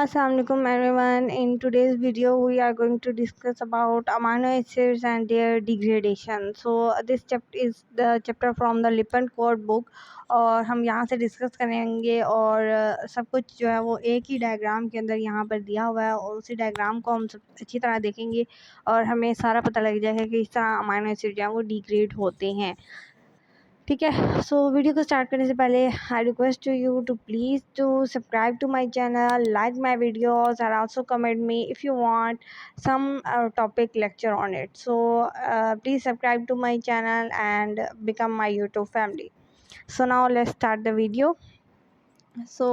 Assalamualaikum everyone. In today's video, we are going to discuss about amino acids and their degradation. So this chapter is the chapter from the Lipton Code book और हम यहाँ से discuss करेंगे और सब कुछ जो है वो एक ही डायग्राम के अंदर यहाँ पर दिया हुआ है और उसी डायग्राम को हम सब अच्छी तरह देखेंगे और हमें सारा पता लग जाएगा कि इस तरह अमाइनो एसिड जो है वो डिग्रेड होते हैं। ठीक है, सो वीडियो को स्टार्ट करने से पहले I request to you to please to subscribe to my channel, like my videos और also comment me if you want some topic lecture on it. So please subscribe to my channel and become my YouTube family. So now let's start the video. So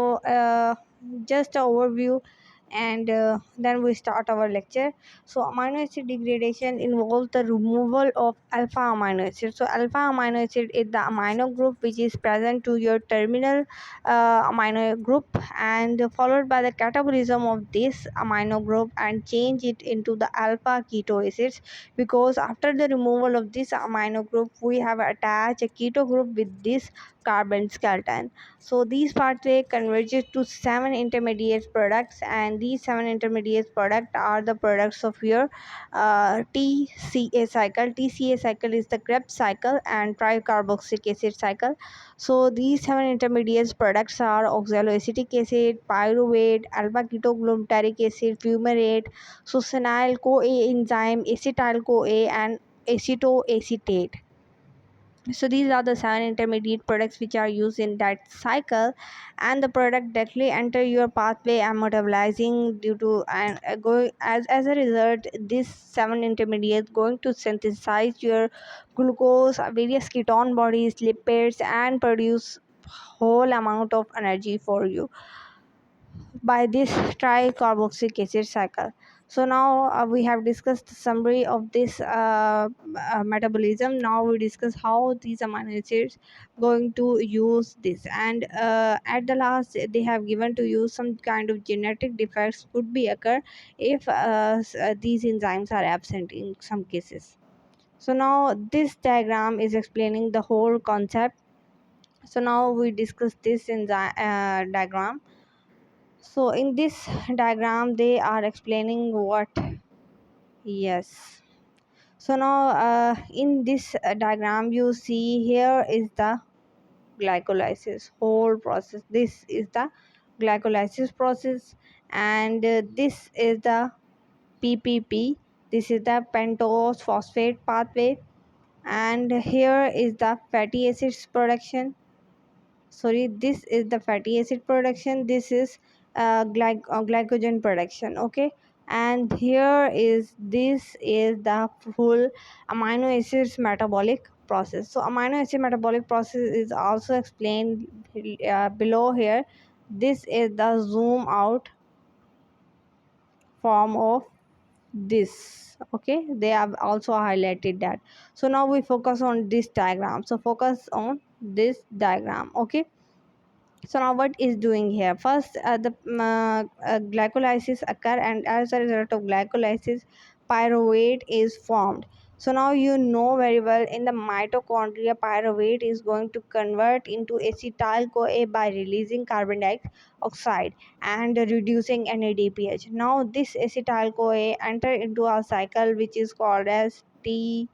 just an overview and then we start our lecture. So amino acid degradation involves the removal of alpha amino acid. So alpha amino acid is the amino group which is present to your terminal amino group and followed by the catabolism of this amino group and change it into the alpha keto acids, because after the removal of this amino group we have attached a keto group with this carbon skeleton. So these pathway converges to 7 intermediate products, and these 7 intermediate products are the products of your TCA cycle. TCA cycle is the Krebs cycle and tricarboxylic acid cycle. So these 7 intermediate products are oxaloacetic acid, pyruvate, alpha ketoglutaric acid, fumarate, succinyl CoA enzyme, acetyl CoA, and acetoacetate. So these are the 7 intermediate products which are used in that cycle, and the product directly enter your pathway and metabolizing due to and going as a result this 7 intermediates going to synthesize your glucose, various ketone bodies, lipids, and produce whole amount of energy for you by this tricarboxylic acid cycle. So now we have discussed the summary of this metabolism. Now we discuss how these amino acids going to use this, and at the last they have given to you some kind of genetic defects could be occur if these enzymes are absent in some cases. So now this diagram is explaining the whole concept. So now we discuss this in diagram. So in this diagram they are explaining what. Yes. So now in this diagram you see here is the glycolysis whole process. This is the glycolysis process, and this is the PPP. This is the pentose phosphate pathway, and here is the fatty acids production. Sorry, this is the fatty acid production. This is glycogen production. Okay, and here is this is the full amino acids metabolic process. So amino acid metabolic process is also explained below here. This is the zoom out form of this. Okay, they have also highlighted that. So now we focus on this diagram. So focus on this diagram. Okay, so now what is doing here? First the glycolysis occur, and as a result of glycolysis pyruvate is formed. So now you know very well in the mitochondria pyruvate is going to convert into acetyl CoA by releasing carbon dioxide and reducing NADPH. Now this acetyl CoA enter into a cycle which is called as TCA,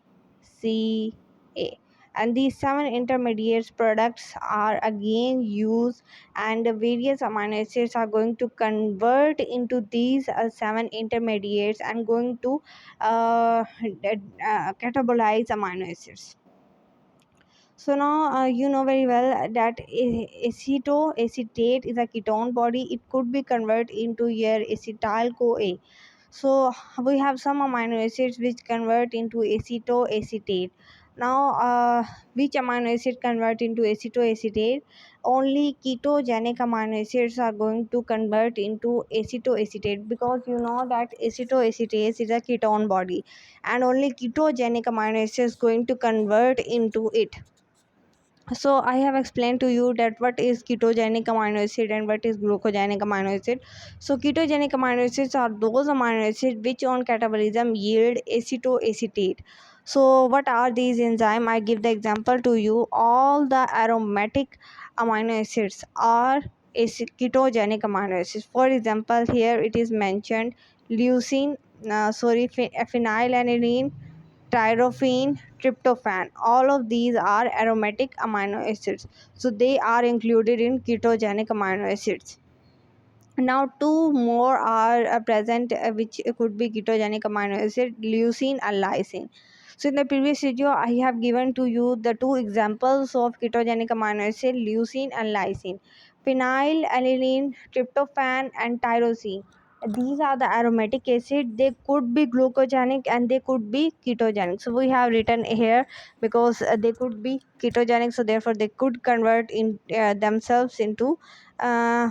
and these 7 intermediate products are again used, and various amino acids are going to convert into these 7 intermediates and going to catabolize amino acids. So now you know very well that acetoacetate is a ketone body. It could be converted into your acetyl CoA. So we have some amino acids which convert into acetoacetate. Now which amino acid convert into acetoacetate? Only ketogenic amino acids are going to convert into acetoacetate, because you know that acetoacetate is a ketone body, and only ketogenic amino acids going to convert into it. So I have explained to you that what is ketogenic amino acid and what is glucogenic amino acid. So ketogenic amino acids are those amino acids which on catabolism yield acetoacetate. So what are these enzymes? I give the example to you. All the aromatic amino acids are ketogenic amino acids. For example, here it is mentioned leucine, phenylalanine, tryptophan, tryptophan. All of these are aromatic amino acids, so they are included in ketogenic amino acids. Now two more are present, which could be ketogenic amino acid, leucine and lysine. So in the previous video I have given to you the two examples of ketogenic amino acid, leucine and lysine. Phenylalanine, tryptophan and tyrosine, these are the aromatic acid. They could be glucogenic and they could be ketogenic, so we have written here because they could be ketogenic, so therefore they could convert in themselves into uh,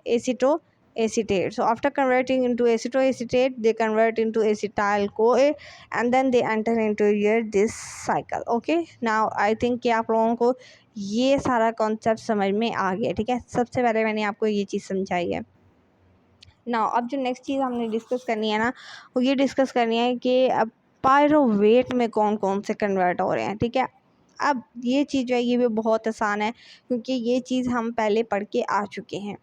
acetoacetate. So after converting into acetoacetate, they convert into acetyl CoA and then they enter into here this cycle. Okay, now I think कि आप लोगों को ये सारा concept समझ में आ गया. ठीक है, सबसे पहले मैंने आपको ये चीज़ समझाई है. नाउ अब जो नेक्स्ट चीज़ हमने डिस्कस करनी है ना, वो ये डिस्कस करनी है कि अब पायरोवेट में कौन कौन से कन्वर्ट हो रहे हैं. ठीक है, अब ये चीज़ जो है ये भी बहुत आसान है क्योंकि ये चीज़ हम पहले पढ़ के आ चुके हैं.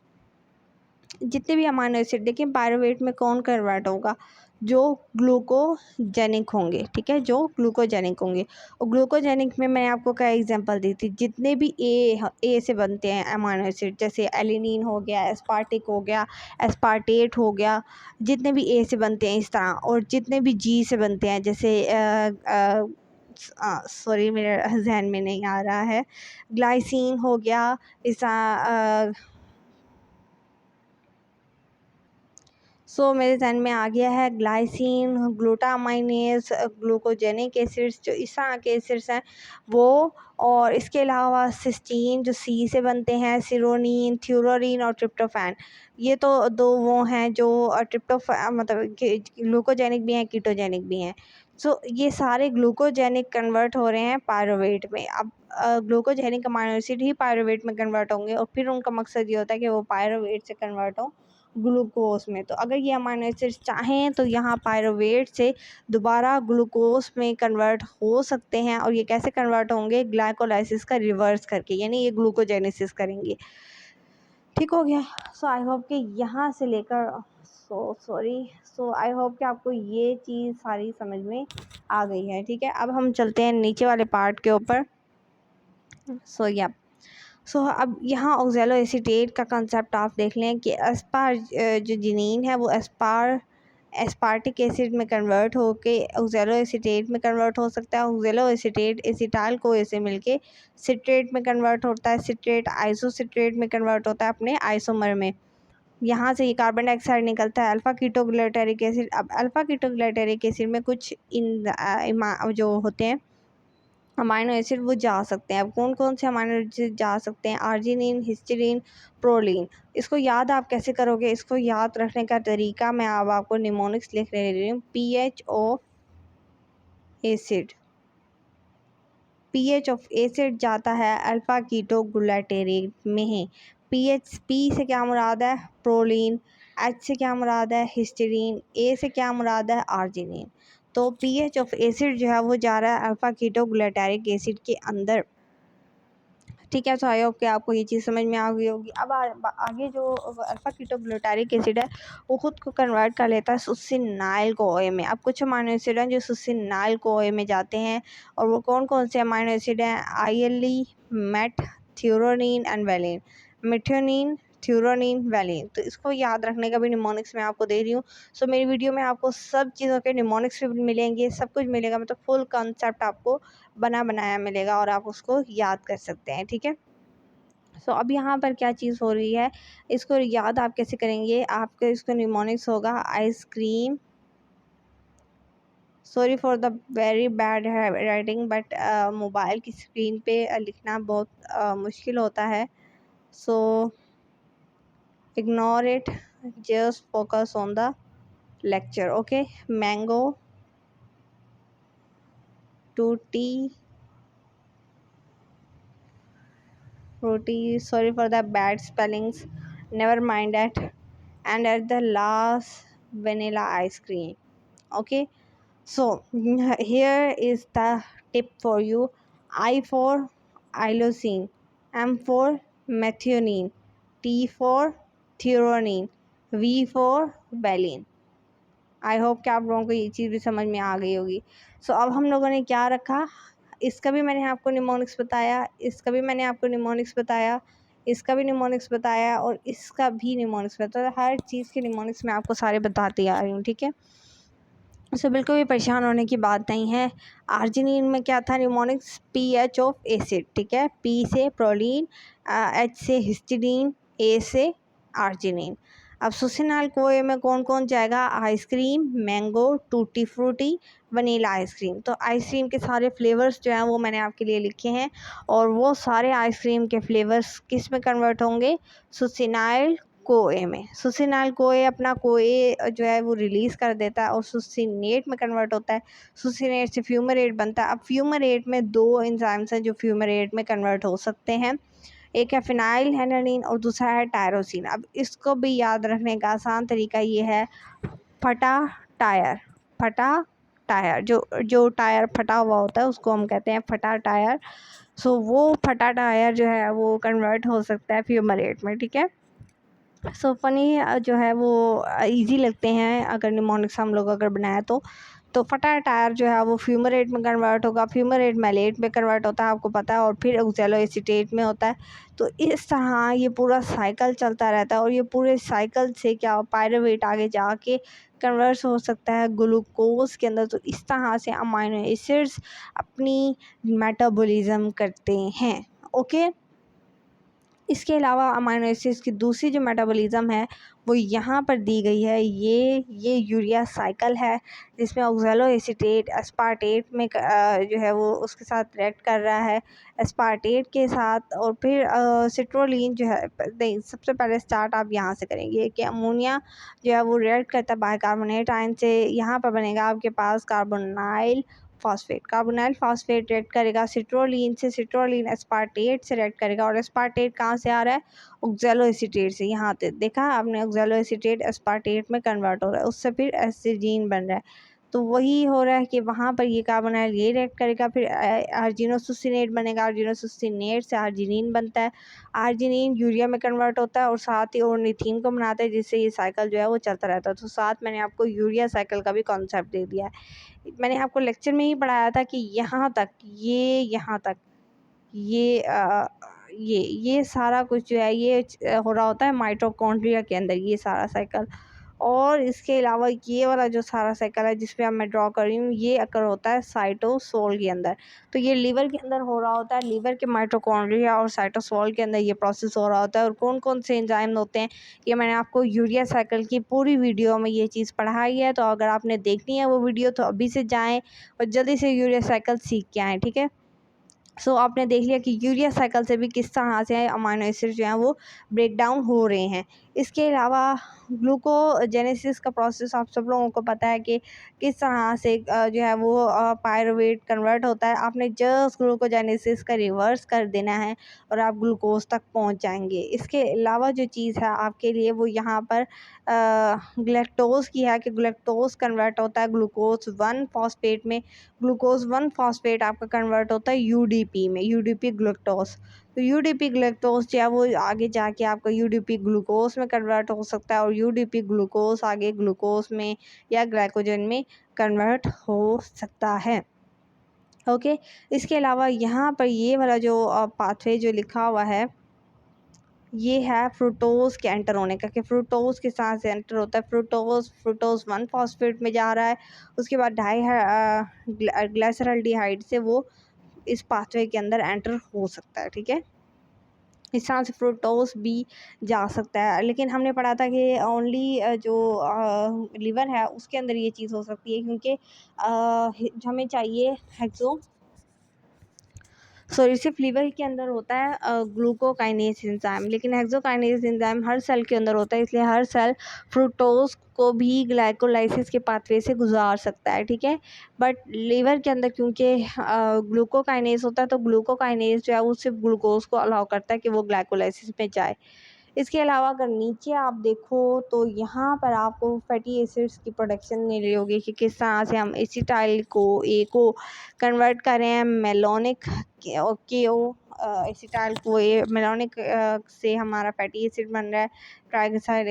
जितने भी अमाइनो एसिड देखिए पायरुवेट में कौन कन्वर्ट होगा, जो ग्लूकोजेनिक होंगे. ठीक है, जो ग्लूकोजेनिक होंगे. और ग्लूकोजेनिक में मैं आपको क्या एग्जांपल दी थी, जितने भी ए से बनते हैं अमाइनो एसिड, जैसे एलिनिन हो गया, एस्पार्टिक हो गया, एस्पार्टेट हो गया, जितने भी ए से बनते हैं इस तरह, और जितने भी जी से बनते हैं जैसे सॉरी मेरे जहन में नहीं आ रहा है, ग्लाइसिन हो गया, इस सो मेरे जहन में आ गया है ग्लाइसिन, ग्लूटामाइनेज, ग्लूकोजेनिक एसिड्स, जो इस तरह के एसिड्स हैं वो. और इसके अलावा सिस्टीन जो सी से बनते हैं, सिरोनिन, थ्यूरोरिन और ट्रिप्टोफैन. ये तो दो वो हैं जो ट्रिप्टोफैन मतलब ग्लूकोजेनिक भी हैं, कीटोजेनिक भी हैं. सो ये सारे ग्लूकोजेनिक कन्वर्ट हो रहे हैं पायरुवेट में. अब ग्लूकोजेनिक अमाइनो एसिड ही पायरुवेट में कन्वर्ट होंगे और फिर उनका मकसद ये होता है कि वो पायरुवेट से कन्वर्ट हो ग्लूकोज में. तो अगर ये अमाइनो एसिड्स चाहें तो यहाँ पायरुवेट से दोबारा ग्लूकोज में कन्वर्ट हो सकते हैं. और ये कैसे कन्वर्ट होंगे, ग्लाइकोलाइसिस का रिवर्स करके, यानी ये ग्लूकोजेनेसिस करेंगे. ठीक हो गया. सो आई होप कि यहाँ से लेकर सो आई होप कि आपको ये चीज़ सारी समझ में आ गई है. ठीक है, अब हम चलते हैं नीचे वाले पार्ट के ऊपर. अब यहाँ ऑक्जेलो एसीटेट का कंसेप्ट आप देख लें कि एस्पार जो जिनीन है वो एस्पार्टिक एसिड में कन्वर्ट होके ऑक्जेलो एसीटेट में कन्वर्ट हो सकता है. ऑक्जेलो एसीटेट एसिटाइल को से मिलके सिट्रेट में कन्वर्ट होता है. सिट्रेट आइसोसिट्रेट में कन्वर्ट होता है अपने आइसोमर में. यहाँ से ये कार्बन डाइऑक्साइड निकलता है अल्फ़ा कीटोग्लूटारिक एसिड. अब अल्फ़ा कीटोग्लूटारिक एसिड में कुछ जो होते हैं अमाइनो एसिड वो जा सकते हैं. अब कौन कौन से अमाइनो एसिड जा सकते हैं, आर्जिनिन, हिस्टीडीन, प्रोलीन. इसको याद आप कैसे करोगे, इसको याद रखने का तरीका मैं अब आपको निमोनिक्स लिख रही हूँ. पीएच ऑफ एसिड जाता है अल्फ़ा कीटोग्लूटारेट में. पी से क्या मुराद है, प्रोलीन. एच से क्या मुराद है, हिस्टीडीन. ए से क्या मुराद है, आर्जिनिन. तो पीएच ऑफ एसिड जो है वो जा रहा है अल्फ़ा कीटोग्लूटारिक एसिड के अंदर. ठीक है, तो आई होप कि आपको ये चीज़ समझ में आ गई होगी. अब आगे जो अल्फ़ा कीटोग्लूटारिक एसिड है वो खुद को कन्वर्ट कर लेता है सुस्सिनाइल कोए में. अब कुछ अमाइनो एसिड हैं जो सुस्सिनाइल कोए में जाते हैं, और वो कौन कौन से अमाइनो एसिड हैं, ILE, met, threonine and valine. Methionine, threonine, valine. तो इसको याद रखने का भी निमोनिक्स मैं आपको दे रही हूँ. सो मेरी वीडियो में आपको सब चीज़ों के निमोनिक्स भी मिलेंगे, सब कुछ मिलेगा, मतलब फुल कॉन्सेप्ट आपको बना बनाया मिलेगा और आप उसको याद कर सकते हैं. ठीक है, सो अब यहाँ पर क्या चीज़ हो रही है, इसको याद आप कैसे करेंगे, आपके इसको निमोनिक्स होगा ice cream. Sorry for the very bad writing, but mobile की स्क्रीन पे लिखना बहुत मुश्किल होता है. सो ignore it, just focus on the lecture. Okay, mango, tutti fruity, sorry for the bad spellings, never mind that. And at the last, vanilla ice cream. Okay, so here is the tip for you. I for isoleucine, M for methionine, T for थ्योरोनिन, V for valine. I hope कि आप लोगों को ये चीज़ भी समझ में आ गई होगी। सो अब हम लोगों ने क्या रखा, इसका भी मैंने आपको निमोनिक्स बताया, इसका भी मैंने आपको निमोनिक्स बताया, इसका भी निमोनिक्स बताया और इसका भी निमोनिक्स बताया। हर चीज़ के निमोनिक्स मैं आपको सारे बताती आ रही हूँ, ठीक है। सो बिल्कुल भी परेशान होने की बात नहीं है। आर्जिनिन में क्या था, निमोनिक्स पीएच ऑफ एसिड, ठीक है। पी से प्रोलीन, एच से हिस्टिडीन, ए से आर्जिनिन। अब सुसिनाल कोए में कौन कौन जाएगा, ice cream, mango, tutti frutti, vanilla ice cream. तो आइसक्रीम के सारे फ्लेवर्स जो हैं वो मैंने आपके लिए लिखे हैं और वो सारे आइसक्रीम के फ्लेवर्स किस में कन्वर्ट होंगे, सुसिनाइल कोए में। सुसिनाइल कोए अपना कोए जो है वो रिलीज़ कर देता है और सुसिनेट में कन्वर्ट होता है। सुसिनेट से फ्यूमरेट बनता है। अब फ्यूमरेट में दो एंजाइम्स हैं जो फ्यूमरेट में कन्वर्ट हो सकते हैं, एक है फिनाइल हेनाडीन और दूसरा है टायरोसिन। अब इसको भी याद रखने का आसान तरीका ये है, फटा टायर। फटा टायर, जो टायर फटा हुआ होता है उसको हम कहते हैं फटा टायर। सो वो फटा टायर जो है वो कन्वर्ट हो सकता है फ्यूमरेट में, ठीक है। सो फनी जो है वो इजी लगते हैं अगर निमोनिक्स हम लोग अगर बनाया तो फटा टायर जो है वो फ्यूमरेट में कन्वर्ट होगा, फ्यूमरेट मैलेट में कन्वर्ट होता है, आपको पता है, और फिर ऑक्सैलो एसीटेट में होता है। तो इस तरह ये पूरा साइकिल चलता रहता है और ये पूरे साइकिल से क्या पायरुवेट आगे जाके कन्वर्ट हो सकता है ग्लूकोज के अंदर। तो इस तरह से अमाइनो एसिड्स अपनी मेटाबॉलिज्म करते हैं, ओके। इसके अलावा अमाइनो एसिड्स की दूसरी जो मेटाबॉलिज्म है वो यहाँ पर दी गई है। ये यूरिया साइकिल है जिसमें ऑक्सैलो एसीटेट एस्पार्टेट में जो है वो उसके साथ रिएक्ट कर रहा है, एस्पार्टेट के साथ। और फिर सिट्रोलिन जो है, नहीं, सबसे पहले स्टार्ट आप यहाँ से करेंगे कि अमोनिया जो है वो रिएक्ट करता है बाइकार्बोनेट आयन से। यहाँ पर बनेगा आपके पास carbonyl phosphate. Carbonyl phosphate react करेगा सिट्रोलिन से, सिट्रोलिन एस्पार्टेट से रिएक्ट करेगा और एस्पार्टेट कहाँ से आ रहा है, ऑक्सैलो एसीटेट से। यहाँ पे देखा आपने, ऑक्सैलो एसीटेट एस्पार्टेट में कन्वर्ट हो रहा है, उससे फिर एसिडीन बन रहा है। तो वही हो रहा है कि वहाँ पर ये कार्बोनाइल ये रिएक्ट करेगा, फिर आर्जिनोसुसिनेट बनेगा, आर्जिनोसुसिनेट से आर्जिनिन बनता है, आर्जिनिन यूरिया में कन्वर्ट होता है और साथ ही ऑर्निथीन को बनाता है, जिससे ये साइकिल जो है वो चलता रहता है। तो साथ मैंने आपको यूरिया साइकिल का भी कॉन्सेप्ट दे दिया है। मैंने आपको लेक्चर में ही पढ़ाया था कि यहाँ तक यहाँ तक ये सारा कुछ जो है ये हो रहा होता है माइटोकॉन्ड्रिया के अंदर, ये सारा साइकिल। और इसके अलावा ये वाला जो सारा साइकिल है जिस पे अब मैं ड्रॉ कर रही हूँ, ये अकर होता है साइटोसोल के अंदर। तो ये लीवर के अंदर हो रहा होता है, लीवर के माइटोकॉन्ड्रिया और साइटोसोल के अंदर ये प्रोसेस हो रहा होता है। और कौन कौन से एंजाइम होते हैं ये मैंने आपको यूरिया साइकिल की पूरी वीडियो में ये चीज़ पढ़ाई है। तो अगर आपने देखनी है वो वीडियो तो अभी से जाएँ और जल्दी से यूरिया साइकिल सीख के आएँ, ठीक है। सो आपने देख लिया कि यूरिया साइकिल से भी किस तरह से अमाइनो एसिड जो हैं वो ब्रेक डाउन हो रहे हैं। इसके अलावा ग्लूकोजेनेसिस का प्रोसेस आप सब लोगों को पता है कि किस तरह से जो है वो पायरुवेट कन्वर्ट होता है। आपने जस्ट ग्लूकोजेनेसिस का रिवर्स कर देना है और आप ग्लूकोज तक पहुंच जाएंगे। इसके अलावा जो चीज़ है आपके लिए वो यहाँ पर ग्लैक्टोज की है कि ग्लैक्टोज कन्वर्ट होता है ग्लूकोज 1 फॉस्फेट में। ग्लूकोज 1 फॉस्फेट आपका कन्वर्ट होता है यूडीपी में, यूडीपी ग्लूकोज। तो यूडीपी ग्लूकोज जो है वो आगे जाके आपका यूडीपी ग्लूकोज में कन्वर्ट हो सकता है और यूडीपी ग्लूकोज आगे ग्लूकोज में या ग्लाइकोजन में कन्वर्ट हो सकता है, ओके। इसके अलावा यहाँ पर ये वाला जो पाथवे जो लिखा हुआ है ये है फ्रूटोज के एंटर होने का, कि फ्रूटोज के साथ से एंटर होता है। फ्रूटोज 1 फॉस्फेट में जा रहा है, उसके बाद ग्लाइसरल्डिहाइड से वो इस पाथवे के अंदर एंटर हो सकता है, ठीक है। इस तरह से फ्रूटोज भी जा सकता है, लेकिन हमने पढ़ा था कि ओनली जो लिवर है उसके अंदर ये चीज़ हो सकती है, क्योंकि हमें चाहिए हेक्सो सॉरी सिर्फ लीवर के अंदर होता है ग्लूकोकाइनेज एंजाइम, लेकिन हेक्सोकाइनेज एंजाइम हर सेल के अंदर होता है, इसलिए हर सेल फ्रूक्टोज को भी ग्लाइकोलाइसिस के पाथवे से गुजार सकता है, ठीक है। बट लीवर के अंदर क्योंकि ग्लूकोकाइनेज होता है तो ग्लूकोकाइनेज जो है वो सिर्फ ग्लूकोज को अलाउ करता है कि वो ग्लाइकोलाइसिस में जाए। इसके अलावा अगर नीचे आप देखो तो यहाँ पर आपको फैटी एसिड्स की प्रोडक्शन मिल रही होगी कि किस तरह से हम एसिटाइल को ए को कन्वर्ट कर रहे हैं मेलोनिक के ओ एसिटाइल को ये मेलानिक से हमारा फैटी एसिड बन रहा है, ट्राइग्लिसराइड,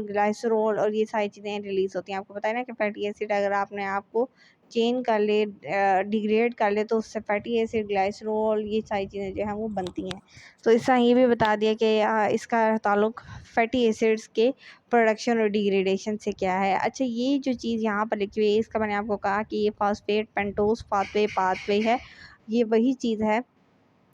ग्लाइसरोल और ये सारी चीज़ें रिलीज़ होती हैं। आपको पता है ना कि फैटी एसिड अगर आपने आपको चेंज कर ले, डिग्रेड कर ले, तो उससे फैटी एसिड, ग्लाइसरोल ये सारी चीज़ें जो हैं वो बनती हैं। तो इसका ये भी बता दिया कि इसका ताल्लुक फैटी एसिड्स के प्रोडक्शन और डिग्रेडेशन से क्या है। अच्छा, ये जो चीज़ यहाँ पर लिखी हुई है इसका मैंने आपको कहा कि ये फॉस्फेट पेंटोस पाथवे है, ये वही चीज़ है।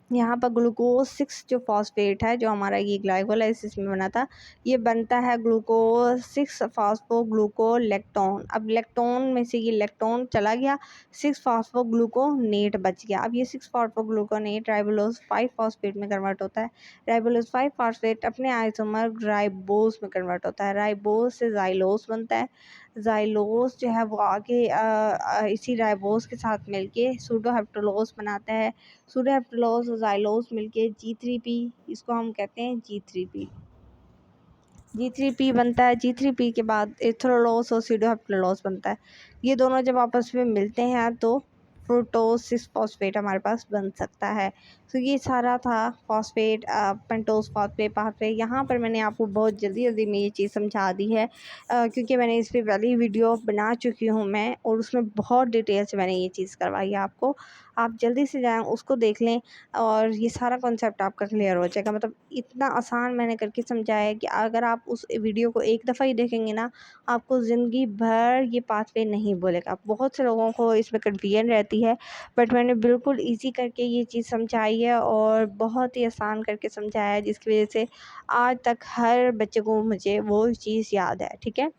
यहाँ पर ग्लूकोज 6 जो फॉस्फेट है, जो हमारा ये ग्लाइकोलाइसिस में बना था, ये बनता है ग्लूकोज 6 फॉस्फोग्लूकोलेक्टोन। अब लेक्टोन में से ये लेक्टोन चला गया, 6 फॉस्फोग्लूकोनेट बच गया। अब ये 6 फॉस्फोग्लूकोनेट राइबोलोज 5 फॉस्फेट में कन्वर्ट होता है। राइबोलोज 5 फॉस्फेट अपने आइसोमर राइबोस में कन्वर्ट होता है। राइबोस से जाइलोस बनता है। जाइलोस जो है वो आगे इसी राइबोस के साथ मिलके सूडोहेप्टेलोस बनाता है। सूडोहेप्टेलोस और जाइलोस मिलके G3P, इसको हम कहते हैं G3P। G3P बनता है। G3P के बाद एथेरोलोस और सूडोहेप्टेलोस बनता है। ये दोनों जब आपस में मिलते हैं तो फ्रूक्टोज 6 फॉस्फेट हमारे पास बन सकता है। तो ये सारा था फॉस्फेट पेंटोस फॉस्फेट पाथवे। यहाँ पर मैंने आपको बहुत जल्दी में ये चीज़ समझा दी है, क्योंकि मैंने इस पर पहले ही वीडियो बना चुकी हूँ मैं, और उसमें बहुत डिटेल से मैंने ये चीज़ करवाई है आपको। आप जल्दी से जाएँ, उसको देख लें और ये सारा कॉन्सेप्ट आपका क्लियर हो जाएगा। मतलब इतना आसान मैंने करके समझाया है कि अगर आप उस वीडियो को एक दफ़ा ही देखेंगे ना, आपको ज़िंदगी भर ये पाथवे नहीं भूलेगा। बहुत से लोगों को इसमें कन्फ्यूजन रहती है, बट मैंने बिल्कुल ईज़ी करके ये चीज़ समझाई है और बहुत ही आसान करके समझाया है, जिसकी वजह से आज तक हर बच्चे को मुझे वो चीज़ याद है। ठीक है,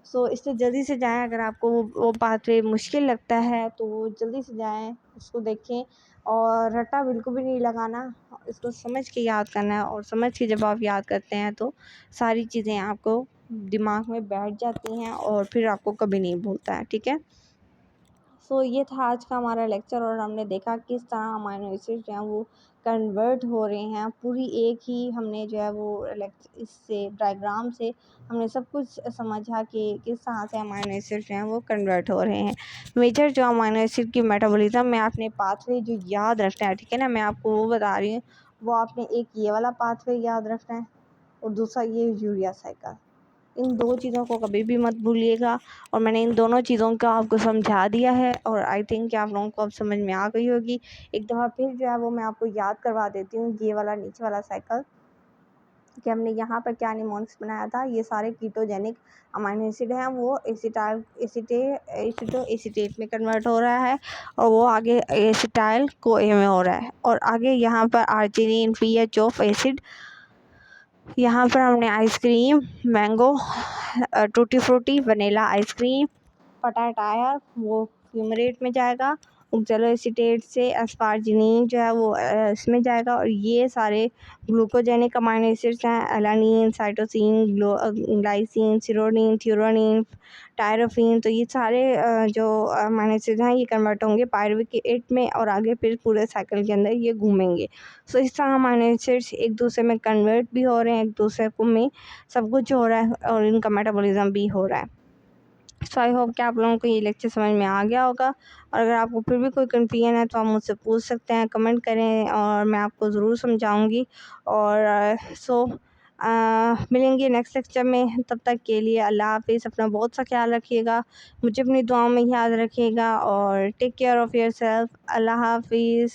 सो इससे जल्दी से जाएँ। अगर आपको वो पाथवे मुश्किल लगता है तो जल्दी से जाएँ, उसको देखें और रट्टा बिल्कुल भी नहीं लगाना, इसको समझ के याद करना है। और समझ के जब आप याद करते हैं तो सारी चीज़ें आपको दिमाग में बैठ जाती हैं और फिर आपको कभी नहीं भूलता है। ठीक है, सो ये था आज का हमारा लेक्चर, और हमने देखा किस तरह अमाइनो एसिड जो हैं वो कन्वर्ट हो रहे हैं। पूरी एक ही हमने जो है वो इससे डायग्राम से हमने सब कुछ समझा कि किस तरह से अमाइनो एसिड जो हैं वो कन्वर्ट हो रहे हैं। मेजर जो अमाइनो एसिड की मेटाबॉलिज्म में आपने पाथवे जो याद रखना है, ठीक है ना, मैं आपको वो बता रही हूँ। वो आपने एक ये वाला पाथवे याद रखना है और दूसरा ये यूरिया साइकिल। इन दो चीज़ों को कभी भी मत भूलिएगा, और मैंने इन दोनों चीज़ों को आपको समझा दिया है, और आई थिंक कि आप लोगों को अब समझ में आ गई होगी। एक दफ़ा फिर जो है वो मैं आपको याद करवा देती हूँ, ये वाला नीचे वाला साइकिल, कि हमने यहाँ पर क्या निमोनिक्स बनाया था। ये सारे कीटोजेनिक अमाइनो एसिड हैं, वो एसिटेट में कन्वर्ट हो रहा है, और वो आगे एसिटाइल CoA में हो रहा है, और आगे यहाँ पर आर्जिनिन पीएच ऑफ एसिड। यहाँ पर हमने ice cream, mango, tutti frutti, vanilla ice cream, पटाटायर वो फ्यूमरेट में जाएगा, ऑक्जेलो एसीटेट से एस्पार्जिनिन जो है वो इसमें जाएगा, और ये सारे ग्लूकोजेनिक अमाइनो एसिड्स हैं। Alanine, cytosine, glycine, serine, threonine, tryptophan. तो ये सारे जो अमाइनो एसिड हैं ये कन्वर्ट होंगे पायरुविक एसिड में, और आगे फिर पूरे साइकिल के अंदर ये घूमेंगे। सो इस तरह अमाइनो एसिड्स एक दूसरे में कन्वर्ट भी हो रहे हैं, एक दूसरे को में सब कुछ हो रहा है, और इनका मेटाबॉलिज्म भी हो रहा है। सो आई होप कि आप लोगों को ये लेक्चर समझ में आ गया होगा, और अगर आपको फिर भी कोई कन्फ्यूजन है तो आप मुझसे पूछ सकते हैं, कमेंट करें और मैं आपको ज़रूर समझाऊंगी। और मिलेंगे नेक्स्ट लेक्चर में, तब तक के लिए अल्लाह हाफिज़। अपना बहुत सा ख्याल रखिएगा, मुझे अपनी दुआओं में याद रखिएगा, और take care of yourself. Allah हाफिज़।